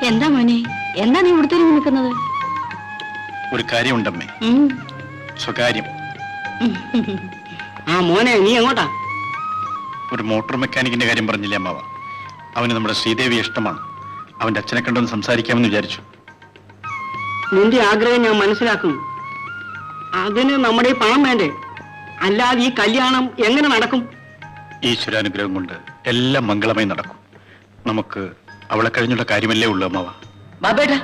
എന്താ മോനെ, എന്താ നീ ഇവിടുത്തെ നിൽക്കുന്നത്? ഒരു കാര്യമുണ്ടമ്മേ, സ്വകാര്യം. ആ മോനെ, നീ എങ്ങോട്ടാ? ഒരു മോട്ടോർ മെക്കാനിക്കിന്റെ കാര്യം പറഞ്ഞില്ലേ അമ്മാവ? അവന് നമ്മുടെ ശ്രീദേവി ഇഷ്ടമാണ്. അവന്റെ അച്ഛനെ കണ്ടൊന്ന് സംസാരിക്കാമെന്ന് വിചാരിച്ചു. നിന്റെ ആഗ്രഹം ഞാൻ മനസ്സിലാക്കും. അതിന് നമ്മുടെ ഈ പണം വേണ്ടേ? അല്ലാതെ ഈ കല്യാണം എങ്ങനെ നടക്കും? ഈശ്വരാനുഗ്രഹം കൊണ്ട് എല്ലാം മംഗളമായി നടക്കും. നമുക്ക് അവളെ കഴിഞ്ഞുള്ള കാര്യമല്ലേ ഉള്ളൂ അമ്മാവ. ബാബേട്ടാ,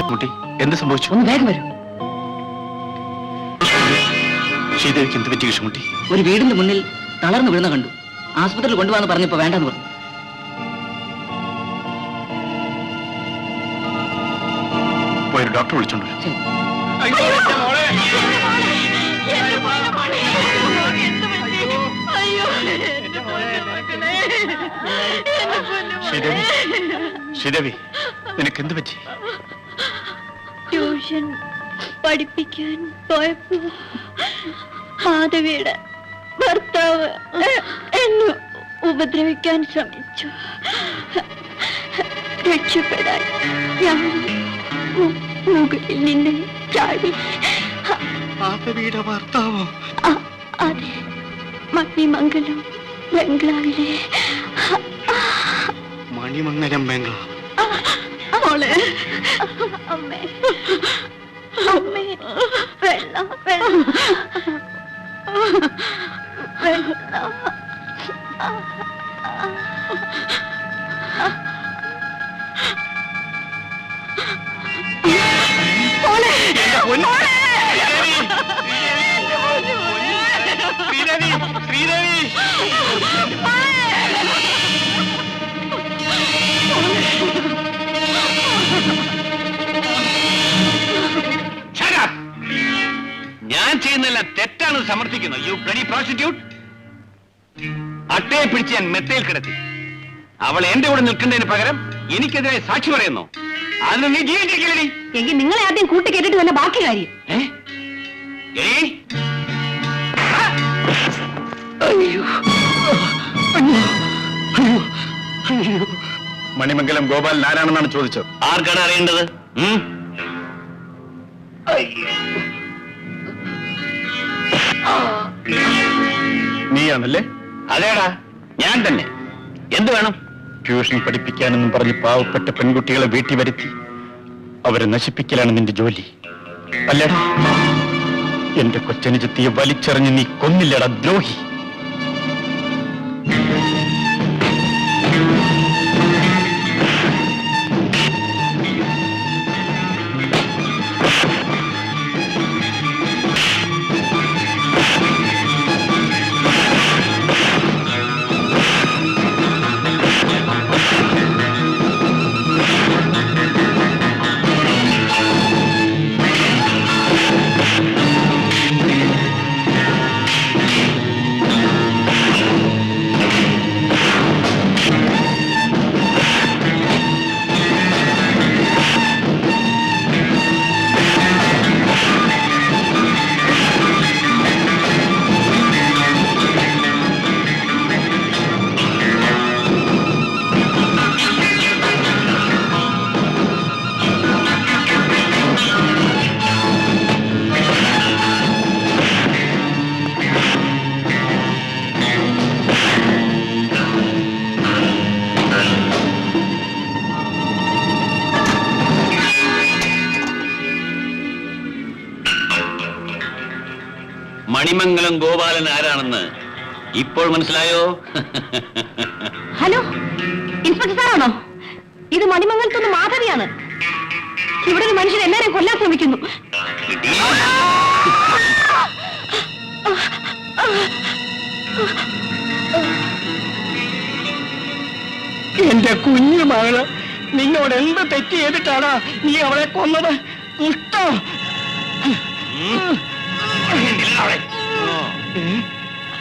കുട്ടി എന്ത് സംഭവിച്ചു? ഒന്ന് വേഗം വരൂ. ശ്രീദേവിക്ക് എന്ത് പറ്റി കൃഷ്ണൻകുട്ടി? ഒരു വീടിന്റെ മുന്നിൽ തളർന്നു വീഴുന്ന കണ്ടു. ആസ്പത്രിയിൽ കൊണ്ടുപോകാന്ന് പറഞ്ഞപ്പോ വേണ്ടെന്ന് പറഞ്ഞു. പോയൊരു ഡോക്ടർ വിളിച്ചോണ്ട് വരൂ. ശരി. ശ്രീദേവി, ശ്രീദേവി, നിനക്ക് എന്ത് പറ്റി? ട്യൂഷൻ പഠിപ്പിക്കാൻ പോയപ്പോ മാധവിയുടെ ഭർത്താവ് എന്നെ ഉപദ്രവിക്കാൻ ശ്രമിച്ചു. രക്ഷപ്പെടാൻ ഞാൻ മുകളിൽ നിന്ന് ചാടി. മാധവിയുടെ ഭർത്താവോ? അതെ, മണിമംഗലം ബംഗ്ലാവിലെ. മണിമംഗലം ബംഗ്ലാവ്? മോളെ, അമ്മേ, അമ്മേ, വെള്ളം, വെള്ളം, വെള്ളം. മോളെ, മോളെ. ശ്രീദേവി, ശ്രീദേവി. ഞാൻ ചെയ്യുന്നില്ല തെറ്റാണ് സമർത്ഥിക്കുന്നു. You bloody prostitute. അട്ടയെ പിടിച്ച് ഞാൻ മെത്തയിൽ കിടത്തി. അവൾ എന്റെ കൂടെ നിൽക്കുന്നതിന് പകരം എനിക്കെതിരെ സാക്ഷി പറയുന്നു. അതിന് നീ ജീവിച്ചിരിക്കില്ലേ? എങ്കിൽ നിങ്ങളെ ആദ്യം കൂട്ടി കേട്ടിട്ട് തന്നെ ബാക്കി കാര്യം. മണിമംഗലം ഗോപാലൻ ആരാണെന്നാണ് ചോദിച്ചത്. ആർക്കാണ് അറിയേണ്ടത്? നീയാണല്ലേ? അതേടാ, ഞാൻ തന്നെ. എന്ത് വേണം? ട്യൂഷൻ പഠിപ്പിക്കാനെന്നും പറഞ്ഞ് പാവപ്പെട്ട പെൺകുട്ടികളെ വീട്ടിൽ വരുത്തി അവരെ നശിപ്പിക്കലാണ് നിന്റെ ജോലി അല്ലടാ? എന്റെ കൊച്ചനുജത്തിയെ വലിച്ചെറിഞ്ഞ് നീ കൊന്നില്ലടാ ദ്രോഹി. മണിമംഗലം ഗോപാലൻ ആരാണെന്ന് ഇപ്പോൾ മനസ്സിലായോ? ഹലോ, ഇൻസ്പെക്ടർ സാറാണോ? ഇത് മണിമംഗലത്തുനിന്ന് മാധവിയാണ്. ഇവിടെ ഒരു മനുഷ്യൻ എല്ലാരെയും കൊല്ലാൻ ശ്രമിക്കുന്നു. എന്റെ കുഞ്ഞു മകള് നിന്നോട് എന്ത് തെറ്റ് ചെയ്തിട്ടാണ് നീ അവളെ കൊന്നത്? ഇഷ്ടം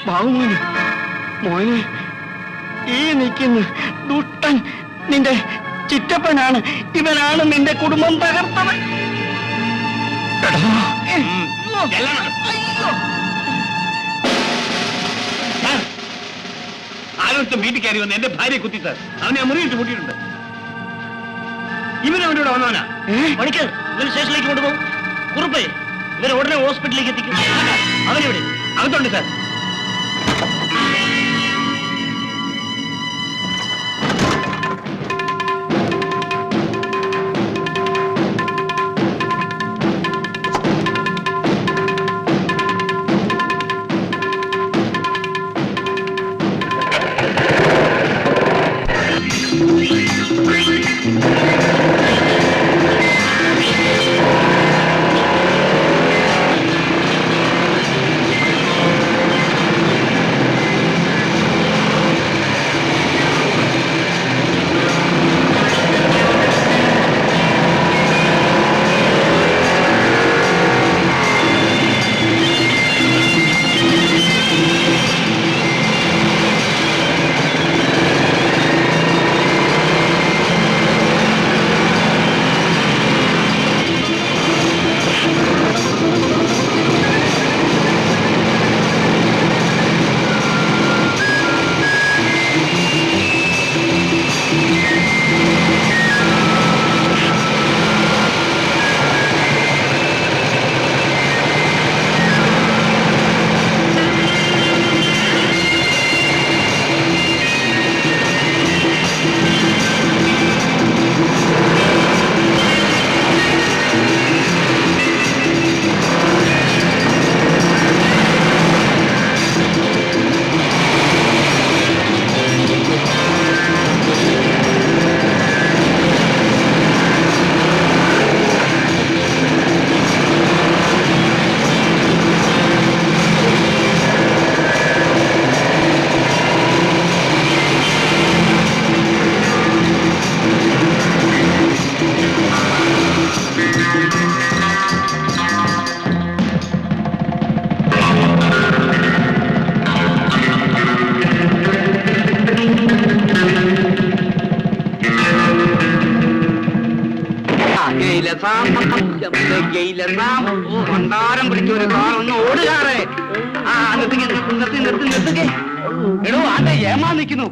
ബാബുമോന്, മോനെ, ഈ നിൽക്കുന്ന ദുഷ്ടൻ നിന്റെ ചിറ്റപ്പനാണ്. ഇവനാണ് നിന്റെ കുടുംബം തകർത്തവൻ. ആരാ മാനവസ്ഥം വീട്ടിൽ കയറി വന്ന് എന്റെ ഭാര്യയെ കുത്തി സാർ. അവനെ ഞാൻ മുറിയിട്ട് കൂട്ടിയിട്ടുണ്ട്. ഇവനവൻ്റെ കൂടെ വന്നവനാ. പണിക്കർ ഇവർ സ്റ്റേഷനിലേക്ക് കൊണ്ടുപോകും. കുറുപ്പേ ഇവരെ ഉടനെ ഹോസ്പിറ്റലിലേക്ക് എത്തിക്കും. അവനെവിടെ? അകത്തുണ്ട് സാർ. ഭണ്ഡാരം പിടിച്ച ഒരു കാർ ഒന്ന് ഓടുകാറേ. ആ നിർത്തി എടോ ആണ്ടെ ഏമാ നിൽക്കുന്നു.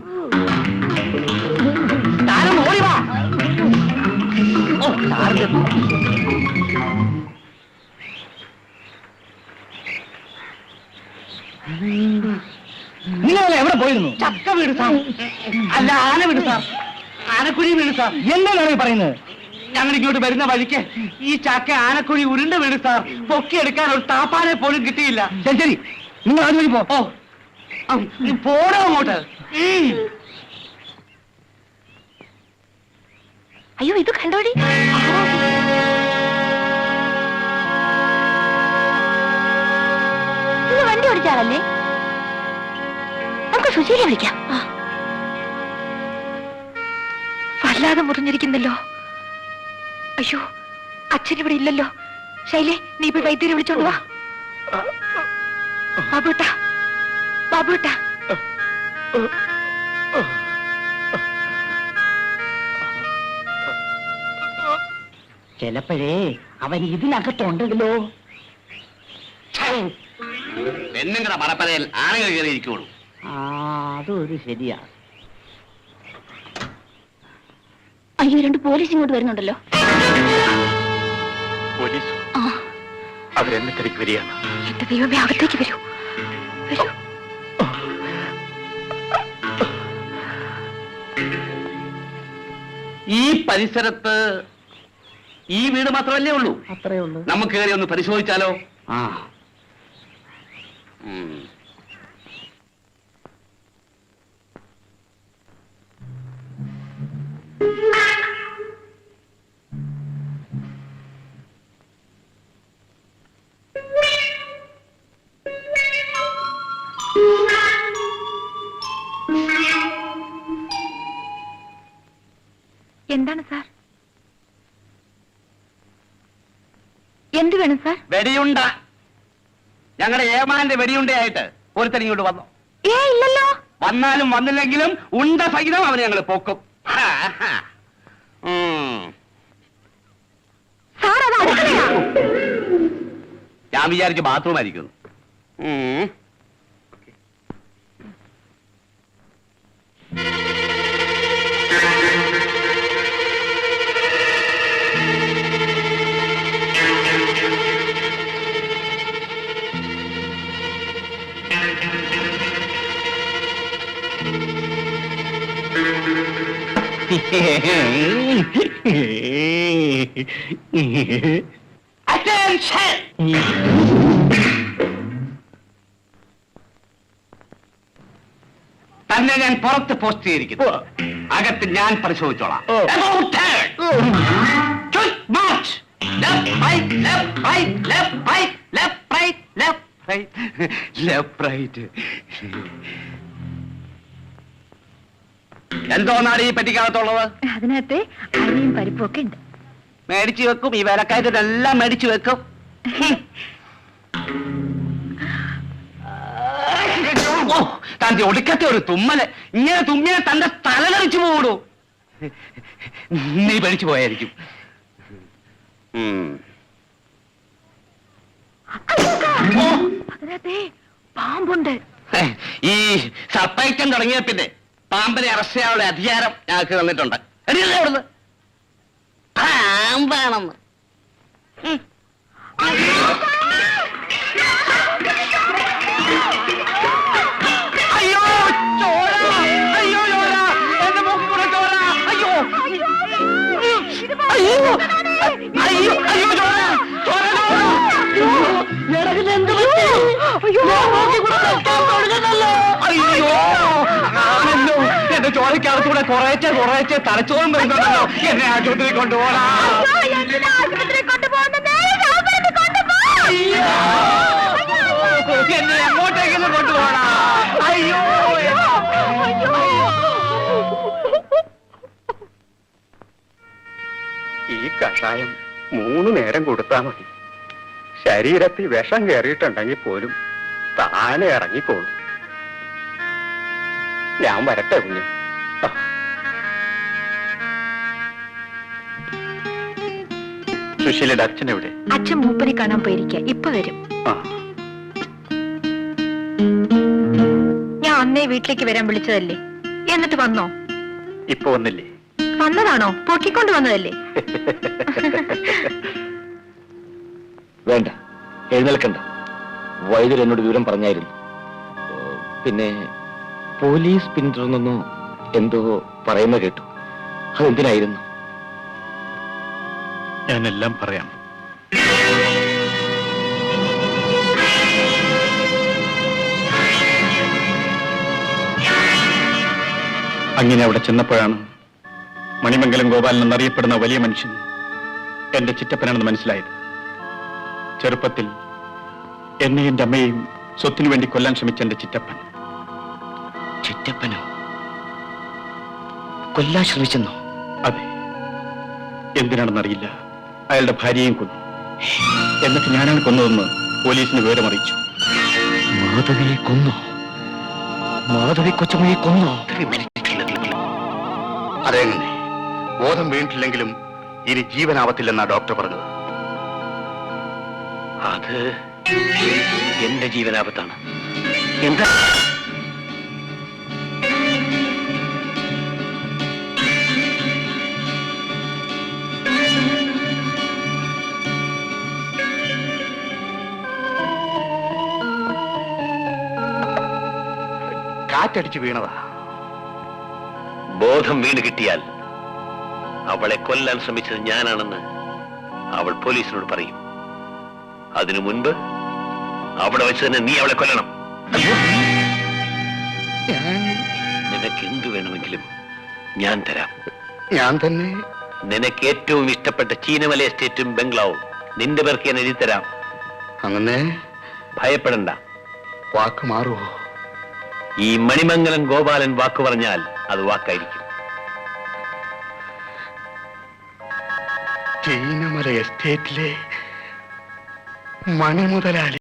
താരം ഓടി വാ. ഓ നിങ്ങളെ എവിടെ പോയിരുന്നു? ചക്ക വീട് സാർ. അല്ല ആന വീട് സാർ. ആനക്കുഴി വീട് സാർ. എന്താണ് പറയുന്നത്? ഞങ്ങൾ ഇങ്ങോട്ട് വരുന്ന വഴിക്ക് ഈ ചക്ക ആനക്കുഴി ഉരുണ്ട വീട് സാർ. പൊക്കിയെടുക്കാൻ ഒരു താപ്പാനെ പോലും കിട്ടിയില്ല. ശരി ശരി, നിങ്ങൾ അതുവഴി പോ. ഓ പോടോ അങ്ങോട്ട്. അയ്യോ ഇത് കണ്ടോടി. ഇത് വണ്ടി ഓടിച്ചാളല്ലേ? നമുക്ക് സുശീല വിളിക്കാം. വല്ലാതെ മുറിഞ്ഞിരിക്കുന്നല്ലോ. അയ്യോ അച്ഛൻ ഇവിടെ ഇല്ലല്ലോ. ശൈലേ നീ പോയി വൈദ്യരെ വിളിച്ചോണ്ട് വാ. ബാബുട്ടാ ബാബുട്ടാ. ചിലപ്പോഴേ അവൻ ഇതിനകത്തുണ്ടെങ്കിലോ. പെണ്ണുങ്ങളുടെ മറപ്പതയിൽ ആണുങ്ങൾ കയറിയിരിക്കുള്ളൂ. അതൊരു ശരിയാ. അയ്യോ 2 പോലീസ് ഇങ്ങോട്ട് വരുന്നുണ്ടല്ലോ. പോലീസ് അവരെന്നെ തിരക്ക് വരികയാണ്. എന്റെ ദൈവമേ, അകത്തേക്ക് വരൂ വരൂ. ഈ പരിസരത്ത് ഈ വീട് മാത്രമല്ലേ ഉള്ളൂ? അത്രേ ഉള്ളൂ. നമുക്ക് കയറി ഒന്ന് പരിശോധിച്ചാലോ? ആ എന്താണ് സാർ? എന്ത് വേണം സാർ? വെടിയുണ്ട. ഞങ്ങളുടെ ഏമാന്റെ വെടിയുണ്ടയായിട്ട് ഒരുത്തൻ ഇങ്ങോട്ട് വന്നു. ഇല്ലല്ലോ. വന്നാലും വന്നില്ലെങ്കിലും ഉണ്ട സഹിതം അവനെ ഞങ്ങൾ പൊക്കും. സാർ അത് അടുക്കളയാ. ഞാൻ വിചാരിച്ച് ബാത്റൂം ആയിരിക്കുന്നു. Attention! തന്നെ ഞാൻ പുറത്ത് പോസ്റ്റ് ചെയ്തിരിക്കുന്നു. അകത്ത് ഞാൻ പരിശോധിച്ചോളാം. About turn. Quick march. Left, right, left, right, left, right, left, right, left, right, left, right. എന്തോന്നാണ് ഈ പെട്ടിക്കകത്തുള്ളത്? അതിനകത്ത് അരിയും പരിപ്പും ഒക്കെ ഉണ്ട്. മേടിച്ചു വെക്കും. ഈ വേലക്കായതെല്ലാം മേടിച്ചു വെക്കും. തന്റെ ഒടുക്കത്തെ ഒരു തുമ്മല്. ഇങ്ങനെ തുമ്മിയെ തന്റെ തലതെറിച്ചു പോടൂ. നീ പേടിച്ചു പോയായിരിക്കും. അതിനകത്ത് പാമ്പുണ്ട്. ഈ സർപ്പയറ്റം തുടങ്ങിയ പിന്നെ പാമ്പിനെ അറസ്റ്റ് ചെയ്യാനുള്ള അധികാരം ഞങ്ങൾക്ക് തന്നിട്ടുണ്ട്. എടിയല്ലേ അവിടുന്ന് പാമ്പാണെന്ന്. അയ്യോ ചോര! അയ്യോ ചോര! എന്റെ മൂക്കിൽ കൂടെ ചോര! അയ്യോ! അയ്യോ! അയ്യോ! അയ്യോ ചോര! ചോര! അയ്യോ! നിനക്കിതെന്ത് പറ്റി? ഞാൻ മൂക്കിൽ കൂടെ വെക്കാൻ തുടങ്ങുന്നല്ലോ! അയ്യോ! ആണല്ലോ! എന്റെ ചോരക്കകത്തൂടെ കുറേച്ചെ തലച്ചോറും വരുന്നുണ്ടല്ലോ. എന്നെ ആശുപത്രിയിൽ കൊണ്ടുപോകണം. അയ്യോ! എന്നെ എങ്ങോട്ടേക്കൊന്ന് കൊണ്ടുപോകണം. അയ്യോ! ഈ കഷായം 3 നേരം കൊടുത്താൽ മതി. ശരീരത്തിൽ വിഷം കയറിയിട്ടുണ്ടെങ്കിൽ പോലും താനെ ഇറങ്ങിക്കോളും. ഞാൻ വരട്ടെ കുഞ്ഞ്. സുശീലയുടെ അച്ഛൻ എവിടെ? അച്ഛൻ മൂപ്പനെ കാണാൻ പോയിരിക്കുക. ഇപ്പൊ വരും. ഞാൻ അന്നേ വീട്ടിലേക്ക് വരാൻ വിളിച്ചതല്ലേ, എന്നിട്ട് വന്നോ? ഇപ്പൊ വന്നില്ലേ? വന്നതാണോ? പൊക്കിക്കൊണ്ട് വന്നതല്ലേ? വേണ്ട, എഴുന്നേൽക്കണ്ട. വൈദ്യർ എന്നോട് വിവരം പറഞ്ഞായിരുന്നു. പിന്നെ പോലീസ് പിന്തുടർന്നെന്നോ എന്തോ പറയുന്ന കേട്ടു. അതെന്തിനായിരുന്നു? ഞാനെല്ലാം പറയാം. അങ്ങനെ അവിടെ ചെന്നപ്പോഴാണ് മണിമംഗലം ഗോപാലൻ എന്നറിയപ്പെടുന്ന വലിയ മനുഷ്യൻ എന്റെ ചിറ്റപ്പനാണെന്ന് മനസ്സിലായത്. ചെറുപ്പത്തിൽ എന്നെ എന്റെ അമ്മയെയും സ്വത്തിനു വേണ്ടി കൊല്ലാൻ ശ്രമിച്ച എന്റെ ചിറ്റപ്പൻ. ചിറ്റപ്പനോ? കൊല്ലാൻ ശ്രമിച്ചെന്നോ? അതെ. എന്തിനാണെന്നറിയില്ല, അയാളുടെ ഭാര്യയും കൊന്നു. എന്നിട്ട് ഞാനാണ് കൊന്നതെന്ന് പോലീസിന് വിവരമറിയിച്ചു. മാധവിയെ കൊന്നോ? മാധവി കൊച്ചമ്മയെ കൊന്നോ? അതെങ്ങനെ? ബോധം വീണിട്ടില്ലെങ്കിലും ഇനി ജീവനാവത്തില്ലെന്നാ ഡോക്ടർ പറഞ്ഞത്. അത് എന്റെ ജീവനാപത്താണ്. എന്താ? കാറ്റടിച്ചു വീണതാ. ബോധം വീണ് കിട്ടിയാൽ അവളെ കൊല്ലാൻ ശ്രമിച്ചത് ഞാനാണെന്ന് അവൾ പോലീസിനോട് പറയും. അതിനു മുൻപ് അവിടെ വെച്ച് തന്നെ നീ അവളെ കൊല്ലണം. നിനക്ക് എന്തു വേണമെങ്കിലും ഞാൻ തരാം. ഞാൻ തന്നെ? നിനക്ക് ഏറ്റവും ഇഷ്ടപ്പെട്ട ചീനമല എസ്റ്റേറ്റും ബംഗ്ലാവും നിന്റെ പേർക്ക് ഞാൻ എഴുതി തരാം. അങ്ങനെ ഭയപ്പെടണ്ട. വാക്ക് മാറുവോ? ഈ മണിമംഗലം ഗോപാലൻ വാക്ക് പറഞ്ഞാൽ അത് വാക്കായിരിക്കും. ചീനമല എസ്റ്റേറ്റിലെ മണി മുതലാളി